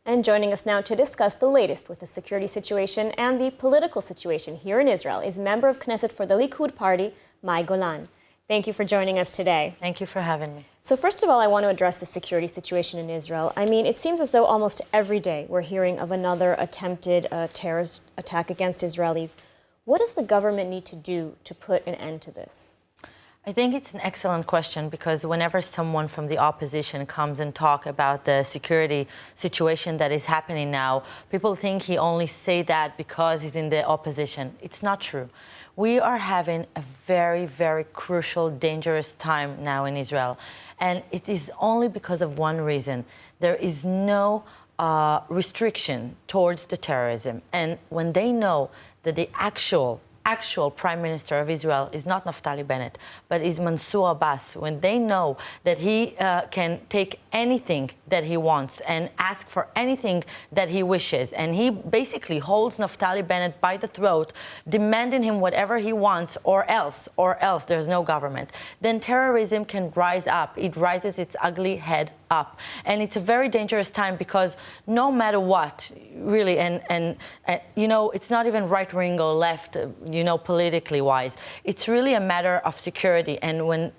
And joining us now to discuss the latest with the security situation and the political situation here in Israel is member of Knesset for the Likud Party, May Golan. Thank you for joining us today. Thank you for having me. So first of all, I want to address the security situation in Israel. I mean, it seems as though almost every day we're hearing of another attempted terrorist attack against Israelis. What does the government need to do to put an end to this? I think it's an excellent question because whenever someone from the opposition comes and talk about the security situation that is happening now, people think he only say that because he's in the opposition. It's not true. We are having a very, very crucial, dangerous time now in Israel. And it is only because of one reason. There is no restriction towards the terrorism. And when they know that the actual Prime Minister of Israel is not Naftali Bennett, but is Mansour Abbas, when they know that he can take anything that he wants and ask for anything that he wishes, and he basically holds Naftali Bennett by the throat, demanding him whatever he wants, or else there's no government, then terrorism can rise up. It rises its ugly head up. And it's a very dangerous time because no matter what, really, and you know, it's not even right-wing or left, you know, politically wise. It's really a matter of security. And when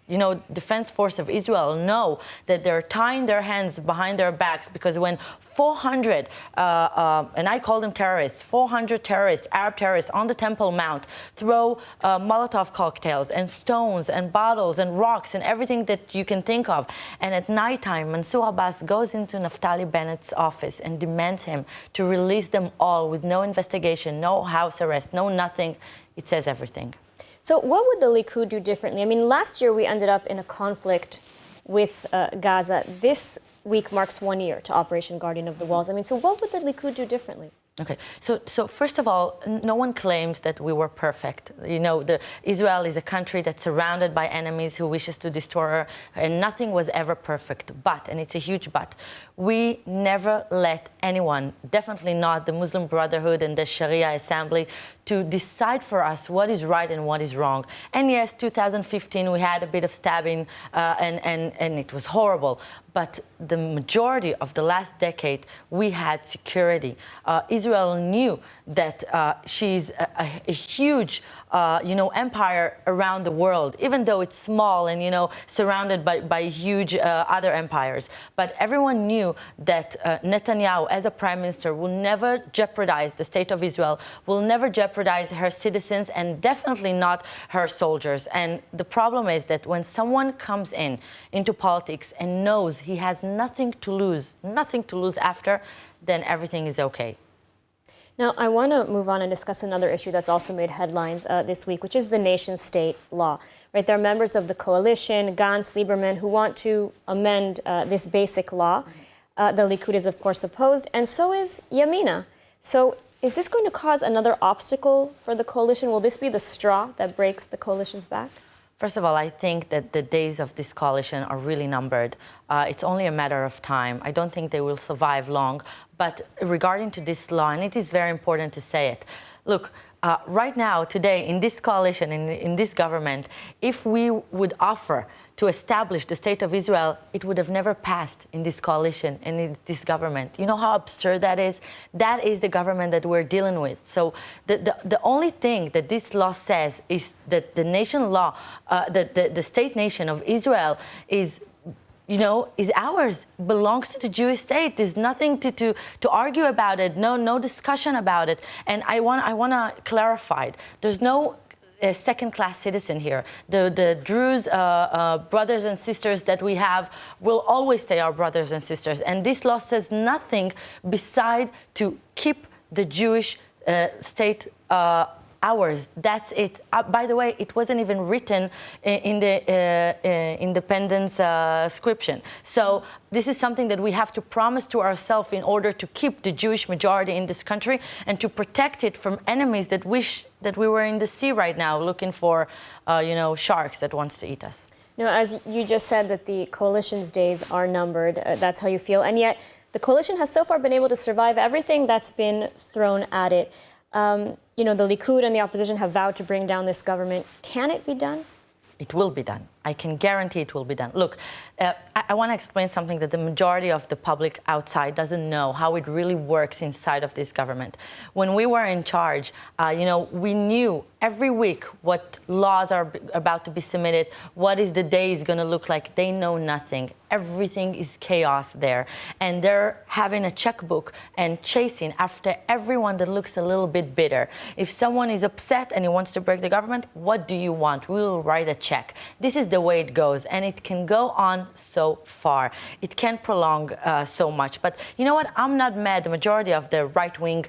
you know, Defense Force of Israel know that they're tying their hands behind their backs because when 400, and I call them terrorists, 400 terrorists, Arab terrorists on the Temple Mount throw Molotov cocktails and stones and bottles and rocks and everything that you can think of. And at nighttime, Mansour Abbas goes into Naftali Bennett's office and demands him to release them all with no investigation, no house arrest, no nothing. It says everything. So what would the Likud do differently? I mean, last year we ended up in a conflict with Gaza. This week marks 1 year to Operation Guardian of the Walls. I mean, so what would the Likud do differently? Okay, so first of all, no one claims that we were perfect. You know, Israel is a country that's surrounded by enemies who wishes to destroy her, and nothing was ever perfect. But, and it's a huge but, we never let anyone, definitely not the Muslim Brotherhood and the Sharia Assembly, to decide for us what is right and what is wrong. And yes, 2015 we had a bit of stabbing and it was horrible. But the majority of the last decade, we had security. Israel knew that she's a huge, you know, empire around the world, even though it's small and, you know, surrounded by huge other empires. But everyone knew that Netanyahu, as a prime minister, will never jeopardize the state of Israel, will never jeopardize her citizens, and definitely not her soldiers. And the problem is that when someone comes into politics and knows he has nothing to lose after, then everything is okay. Now, I want to move on and discuss another issue that's also made headlines this week, which is the nation-state law. Right, there are members of the coalition, Gantz, Lieberman, who want to amend this basic law. The Likud is, of course, opposed, and so is Yamina. So is this going to cause another obstacle for the coalition? Will this be the straw that breaks the coalition's back? First of all, I think that the days of this coalition are really numbered. It's only a matter of time. I don't think they will survive long. But regarding to this law, and it is very important to say it, look, right now, today, in this coalition, in this government, if we would offer to establish the state of Israel, it would have never passed in this coalition and in this government. You know how absurd that is? That is the government that we're dealing with. So the only thing that this law says is that the nation law, the state nation of Israel is, you know, is ours, belongs to the Jewish state. There's nothing to argue about it, no discussion about it. And I want to clarify it. There's no second-class citizen here. The Druze brothers and sisters that we have will always stay our brothers and sisters. And this law says nothing beside to keep the Jewish state ours. That's it. By the way, it wasn't even written in the independence scription. So this is something that we have to promise to ourselves in order to keep the Jewish majority in this country and to protect it from enemies that wish that we were in the sea right now looking for, you know, sharks that wants to eat us. You know, as you just said that the coalition's days are numbered, that's how you feel, and yet the coalition has so far been able to survive everything that's been thrown at it. You know, the Likud and the opposition have vowed to bring down this government. Can it be done? It will be done. I can guarantee it will be done. Look, I want to explain something that the majority of the public outside doesn't know, how it really works inside of this government. When we were in charge, we knew every week what laws are about to be submitted, what is the day is going to look like. They know nothing. Everything is chaos there. And they're having a checkbook and chasing after everyone that looks a little bit bitter. If someone is upset and he wants to break the government, what do you want? We will write a check. This is the way it goes. And it can go on so far. It can prolong so much. But you know what? I'm not mad. The majority of the right-wing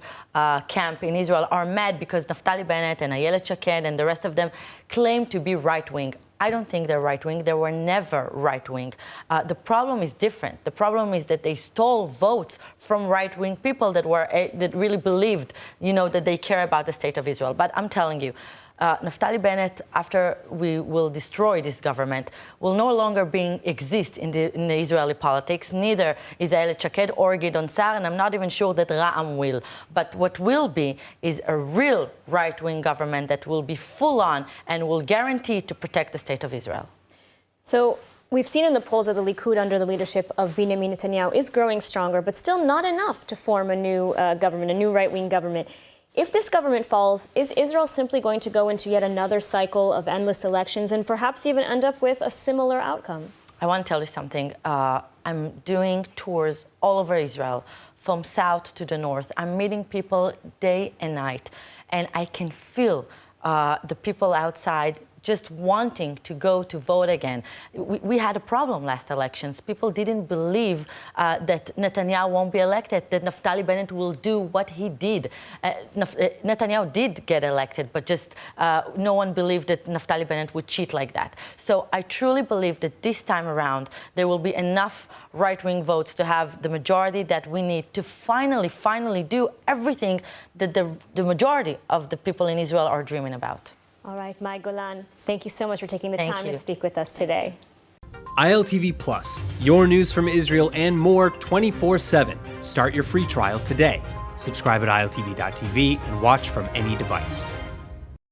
camp in Israel are mad because Naftali Bennett and Ayelet Shaked and the rest of them claim to be right-wing. I don't think they're right-wing. They were never right-wing. The problem is different. The problem is that they stole votes from right-wing people that really believed, that they care about the state of Israel. But I'm telling you, Naftali Bennett, after we will destroy this government, will no longer exist in the Israeli politics. Neither is Ayelet Shaked or Gideon Sa'ar, and I'm not even sure that Ra'am will. But what will be is a real right-wing government that will be full-on and will guarantee to protect the state of Israel. So we've seen in the polls that the Likud under the leadership of Benjamin Netanyahu is growing stronger, but still not enough to form a new government, a new right-wing government. If this government falls, is Israel simply going to go into yet another cycle of endless elections and perhaps even end up with a similar outcome? I want to tell you something. I'm doing tours all over Israel, from south to the north. I'm meeting people day and night, and I can feel the people outside just wanting to go to vote again. We had a problem last elections. People didn't believe that Netanyahu won't be elected, that Naftali Bennett will do what he did. Netanyahu did get elected, but just no one believed that Naftali Bennett would cheat like that. So I truly believe that this time around, there will be enough right-wing votes to have the majority that we need to finally do everything that the majority of the people in Israel are dreaming about. All right, May Golan, thank you so much for taking the time to speak with us today. ILTV Plus, your news from Israel and more 24/7. Start your free trial today. Subscribe at iltv.tv and watch from any device.